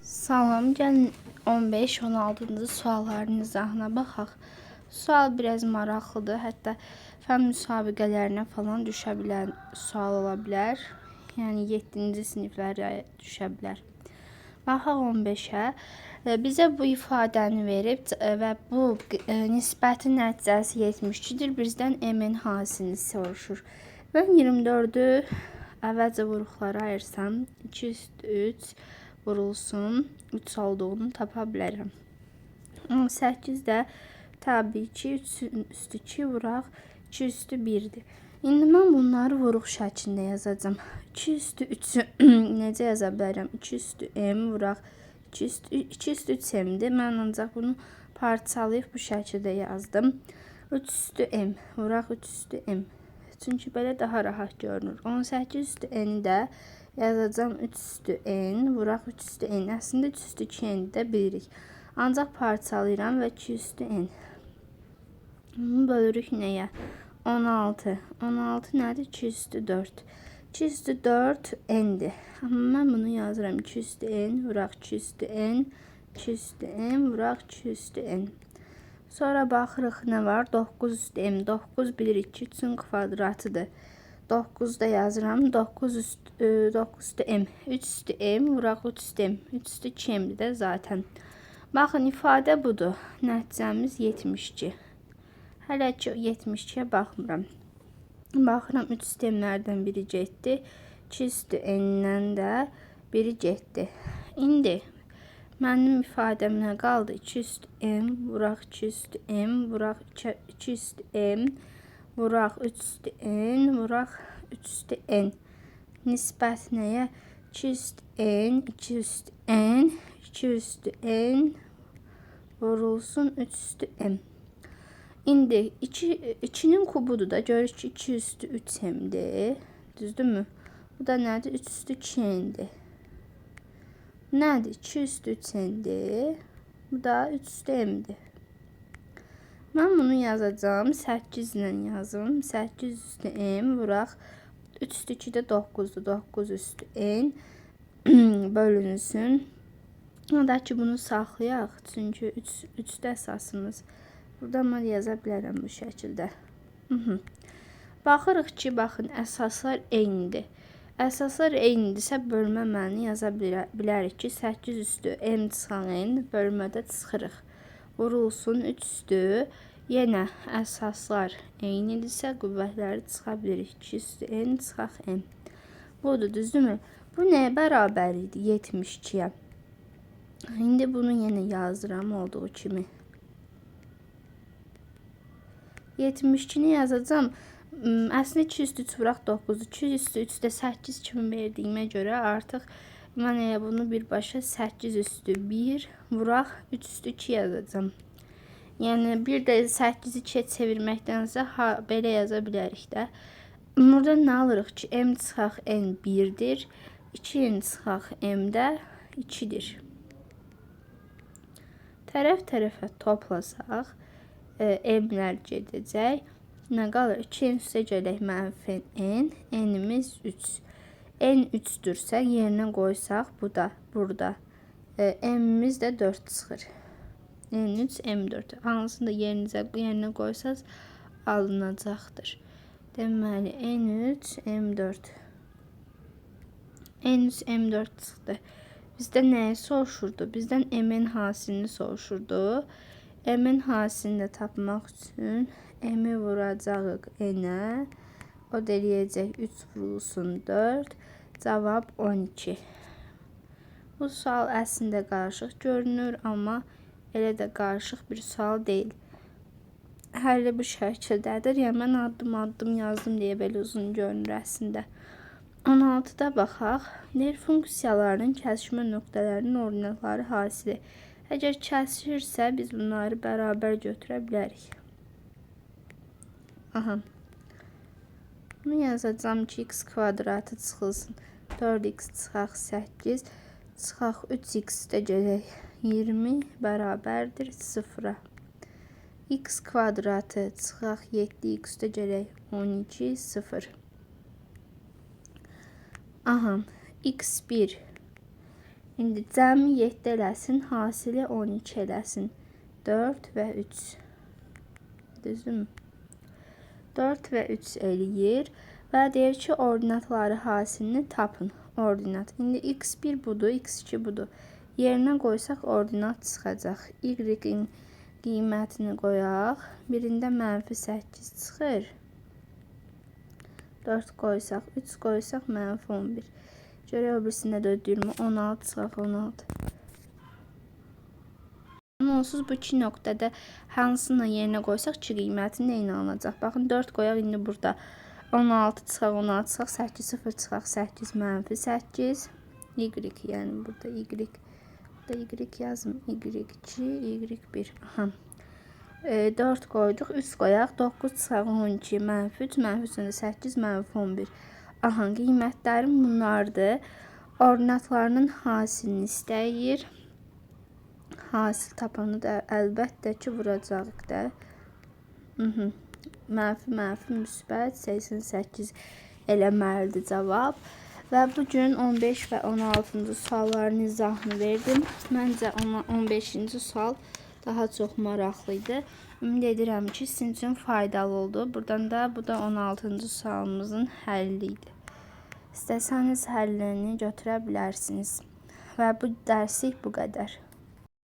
Salam, gəlin 15-16-cı sualların izahına baxaq. Sual biraz maraqlıdır, hətta fən müsabiqələrinə falan düşə bilən sual ola bilər. Yəni 7-ci siniflərə düşə bilər. Baxaq 15-ə. Bizə bu ifadəni verib və bu nisbətin nəticəsi 72-dir. Bizdən m-in hasilini soruşur. Mən 24-ü əvvəlcə vuruqlara ayırsam 2 üstü 3 vurulsun 3 olduğunu tapa bilərəm. 18 də təbii ki 3 üstü 2 vuraq 2 üstü 1-dir. İndi mən bunları vuruq şəklində yazacağam. 2 üstü 3-ü necə yaza bilərəm? 2 üstü m vuraq 2 üstü 3 m-dir. Mən ancaq bunu parçalayıb bu şəkildə yazdım. 3 üstü m vuraq 3 üstü m. Çünki belə daha rahat görünür. 18 üstü n-i də yazacağım 3 üstü n vuraq 3 üstü n. Əslində 3 üstü 2 n-i də bilirik. Ancaq parçalayıram və 2 üstü n. Bunu bölürük nəyə? 16. 16 nədir? 2 üstü 4. 2 üstü 4 n-dir. Amma mən bunu yazıram. 2 üstü n vuraq 2 üstü n. 2 üstü n vuraq 2 üstü n. Sonra baxırıq nə var? 9 üstü m. 9 bilirik ki 3-ün kvadratıdır. 9 da yazıram. 9 üstü m. 3 üstü m vuraq 3 üstü m. 3 üstü 2 m-dir də zaten. Baxın, ifadə budur. Nəticəmiz 72. Hələ ki 72-yə baxmıram. Baxıram 3 üstü m-lərdən biri getdi. 2 üstü n-dən də biri getdi. İndi mənim ifadəm nə qaldı? 2 üstü m vuraq 2 üstü m vuraq 2 üstü m vuraq 3 üstü n vuraq 3 üstü n. Nisbət nəyə? 2 üstü n 2 üstü n 2 üstü n vurulsun 3 üstü m. İndi 2'nin kubudur da görürük ki 2 üstü 3 m-dir. Düzdürmü? Bu da nədir? 3 üstü 2 n-dir. Nədir? 2 üstü 3 n-dir. Bu da 3 üstü m-dir. Mən bunu yazacağım. 8 ilə yazım. 8 üstü m vuraq. 3 üstü 2 də 9'dur. 9 üstü n bölünsün. Oda ki bunu saxlayaq. Çünki 3'də əsasımız. Burada mən yaza bilərəm bu şəkildə. Baxırıq ki, baxın, əsaslar eynidir. Əsaslar eynidirsə bölmə mənni yaza bilərik ki, 8 üstü m çıxan n bölmədə çıxırıq. Vurulsun 3 üstü. Yenə əsaslar eynidirsə qüvvətləri çıxa bilirik. 2 üstü n çıxaq m. Budur, düzdürmü? Bu nəyə bərabər idi? 72-yə. İndi bunu yenə yazıram olduğu kimi. 72-ni yazacağım. Əslində 2 üstü 3 vuraq 9. 2 üstü 3 də 8 kimi verdiyimə görə artıq mən bunu birbaşa 8 üstü 1 vuraq 3 üstü 2 yazacağım. Yəni bir də 8-i 2-yə çevirməkdənsə belə yaza bilərik də. Burada nə alırıq ki, m çıxaq n 1-dir. 2n çıxaq m də 2-dir. Tərəf-tərəfə toplasaq m-lər gedəcək. Nə qalır? 2n üstə gələk mənfi n. N-imiz 3. N 3-dürsə yerinə qoysaq bu da burada. M-imiz də 4 çıxır. N3, M4. Hansını da yerinə qoysaz alınacaqdır. Deməli N3, M4. N3, M4 çıxdı. Bizdə nəyi soruşurdu? Bizdən M-in hasilini soruşurdu. M-in hasilini də tapmaq üçün M-i vuracağıq N-ə. O da eləyəcək 3 vurulsun 4. Cavab 12. Bu sual əslində qarışıq görünür, amma elə də qarışıq bir sual deyil. Həlli bu şəkildədir. Yəni mən addım-addım yazdım deyə belə uzun görünür əslində. 16-da baxaq. Deyir, funksiyaların kəsişmə nöqtələrinin ordinatları hasili. Əgər kəsişirsə, biz bunları bərabər götürə bilərik. Aha. Bunu yazacağım ki, x kvadratı çıxılsın. 4x çıxaq 8. Çıxaq 3x də gələk 20 bərabərdir 0-a. X kvadratı çıxaq 7x də gələk 12 0. Aha, x1 İndi cəmi 7 eləsin, hasili 12 eləsin. 4 və 3. Düzdürmü? 4 və 3 eləyir. Və deyir ki, ordinatları hasilini tapın. Ordinat. İndi x1 budur, x2 budur. Yerinə qoysaq ordinat çıxacaq. Y-in qiymətini qoyaq. Birində -8 çıxır. 4 qoysaq, 3 qoysaq -11. Görək o birisində də ödəyirmi? 16 çıxaq, 16. Onsuz bu iki nöqtədə hansını yerinə qoysaq ki, qiyməti neynə alınacaq? Baxın, 4 qoyaq indi burada. 16 çıxaq, 16 çıxaq, 8, 0 çıxaq, 8, -8. Y, yəni burada Y. Burada Y yazım. Y2, Y1. Aha. 4 qoyduq, 3 qoyaq, 9 çıxaq, 12, -3, -3-də 8, -11. Aha, qiymətlərim bunlardır. Ordinatlarının hasilini istəyir. Hasil tapanı da əlbəttə ki, vuracaq da. Mənfi, müsbət 88 eləməlidir cavab. Və bugün 15 və 16-cı sualların izahını verdim. Məncə 15-ci sual daha çox maraqlıydı. Ümid edirəm ki, sizin üçün faydalı oldu. Buradan da bu da 16-cı sualımızın həlli idi. İstəsəniz həllini götürə bilərsiniz. Və bu dərslik bu qədər.